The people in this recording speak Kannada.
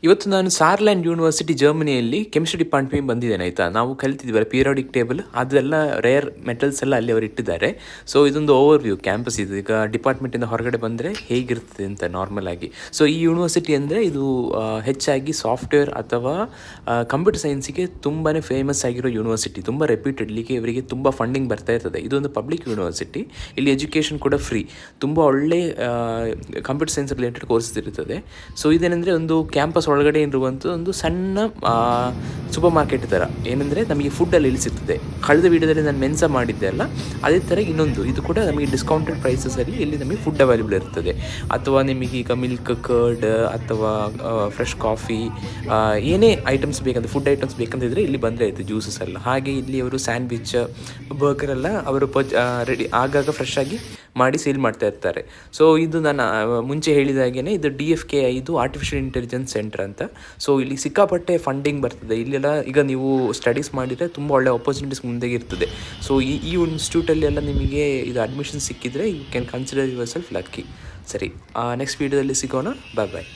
ಇವತ್ತು ನಾನು ಸಾರ್ಲ್ಯಾಂಡ್ ಯೂನಿವರ್ಸಿಟಿ ಜರ್ಮನಿಯಲ್ಲಿ ಕೆಮಿಸ್ಟ್ರಿ ಡಿಪಾರ್ಟ್ಮೆಂಟ್ ಬಂದಿದ್ದೇನೆ ಆಯಿತಾ. ನಾವು ಕಲಿತಿದ್ದೀವಲ್ಲ ಪೀರಿಯಾಡಿಕ್ ಟೇಬಲ್, ಅದೆಲ್ಲ ರೇರ್ ಮೆಟಲ್ಸ್ ಎಲ್ಲ ಅಲ್ಲಿ ಅವರು ಇಟ್ಟಿದ್ದಾರೆ. ಸೊ ಇದೊಂದು ಓವರ್ ವ್ಯೂ ಕ್ಯಾಂಪಸ್ ಇದು. ಈಗ ಡಿಪಾರ್ಟ್ಮೆಂಟಿಂದ ಹೊರಗಡೆ ಬಂದರೆ ಹೇಗಿರ್ತದೆ ಅಂತ ನಾರ್ಮಲ್ ಆಗಿ. ಸೊ ಈ ಯೂನಿವರ್ಸಿಟಿ ಅಂದರೆ ಇದು ಹೆಚ್ಚಾಗಿ ಸಾಫ್ಟ್ವೇರ್ ಅಥವಾ ಕಂಪ್ಯೂಟರ್ ಸೈನ್ಸಿಗೆ ತುಂಬಾ ಫೇಮಸ್ ಆಗಿರೋ ಯೂನಿವರ್ಸಿಟಿ. ತುಂಬ ರೆಪ್ಯೂಟೆಡ್ಲಿಗೆ ಇವರಿಗೆ ತುಂಬ ಫಂಡಿಂಗ್ ಬರ್ತಾ ಇರ್ತದೆ. ಇದೊಂದು ಪಬ್ಲಿಕ್ ಯೂನಿವರ್ಸಿಟಿ. ಇಲ್ಲಿ ಎಜುಕೇಷನ್ ಕೂಡ ಫ್ರೀ. ತುಂಬ ಒಳ್ಳೆ ಕಂಪ್ಯೂಟರ್ ಸೈನ್ಸ್ ರಿಲೇಟೆಡ್ ಕೋರ್ಸ್ ಇರ್ತದೆ. ಸೊ ಇದೇನೆಂದರೆ ಒಂದು ಕ್ಯಾಂಪಸ್ ಒಳಗಡೆ ಇರುವಂಥ ಒಂದು ಸಣ್ಣ ಸೂಪರ್ ಮಾರ್ಕೆಟ್ ಥರ. ಏನಂದರೆ ನಮಗೆ ಫುಡ್ಡಲ್ಲಿ ಇಲ್ಲಿ ಸಿಗ್ತದೆ. ಕಳೆದ ವೀಡಿಯೋದಲ್ಲಿ ನಾನು ಮೆನ್ಸ ಮಾಡಿದ್ದೆ ಅಲ್ಲ, ಅದೇ ಥರ ಇನ್ನೊಂದು ಇದು ಕೂಡ ನಮಗೆ ಡಿಸ್ಕೌಂಟೆಡ್ ಪ್ರೈಸಸಲ್ಲಿ ಇಲ್ಲಿ ನಮಗೆ ಫುಡ್ ಅವೈಲೇಬಲ್ ಇರ್ತದೆ. ಅಥವಾ ನಿಮಗೆ ಈಗ ಮಿಲ್ಕ್ ಕರ್ಡ್ ಅಥವಾ ಫ್ರೆಶ್ ಕಾಫಿ ಏನೇ ಐಟಮ್ಸ್ ಬೇಕಂತ ಫುಡ್ ಐಟಮ್ಸ್ ಬೇಕಂತಿದ್ರೆ ಇಲ್ಲಿ ಬಂದರೆ ಆಯಿತು. ಜ್ಯೂಸಸ್ ಎಲ್ಲ ಹಾಗೆ ಇಲ್ಲಿ ಅವರು ಸ್ಯಾಂಡ್ವಿಚ್ ಬರ್ಗರ್ ಎಲ್ಲ ಅವರು ರೆಡಿ ಆಗಾಗ ಫ್ರೆಶ್ ಆಗಿ ಮಾಡಿ ಸೇಲ್ ಮಾಡ್ತಾ ಇರ್ತಾರೆ. ಸೊ ಇದು ನಾನು ಮುಂಚೆ ಹೇಳಿದ ಹಾಗೇ ಇದು DFKI ಇದು ಆರ್ಟಿಫಿಷಿಯಲ್ ಇಂಟೆಲಿಜೆನ್ಸ್ ಸೆಂಟರ್ ಅಂತ. ಸೊ ಇಲ್ಲಿ ಸಿಕ್ಕಾಪಟ್ಟೆ ಫಂಡಿಂಗ್ ಬರ್ತದೆ. ಇಲ್ಲೆಲ್ಲ ಈಗ ನೀವು ಸ್ಟಡೀಸ್ ಮಾಡಿದರೆ ತುಂಬ ಒಳ್ಳೆ ಆಪರ್ಚುನಿಟೀಸ್ ಮುಂದೆ ಇರ್ತದೆ. ಸೊ ಈ ಇನ್ಸ್ಟಿಟ್ಯೂಟಲ್ಲಿ ಎಲ್ಲ ನಿಮಗೆ ಇದು ಅಡ್ಮಿಷನ್ ಸಿಕ್ಕಿದರೆ you can consider yourself lucky. ಸರಿ, ನೆಕ್ಸ್ಟ್ ವೀಡಿಯೋದಲ್ಲಿ ಸಿಗೋಣ. ಬಾಯ್ ಬಾಯ್.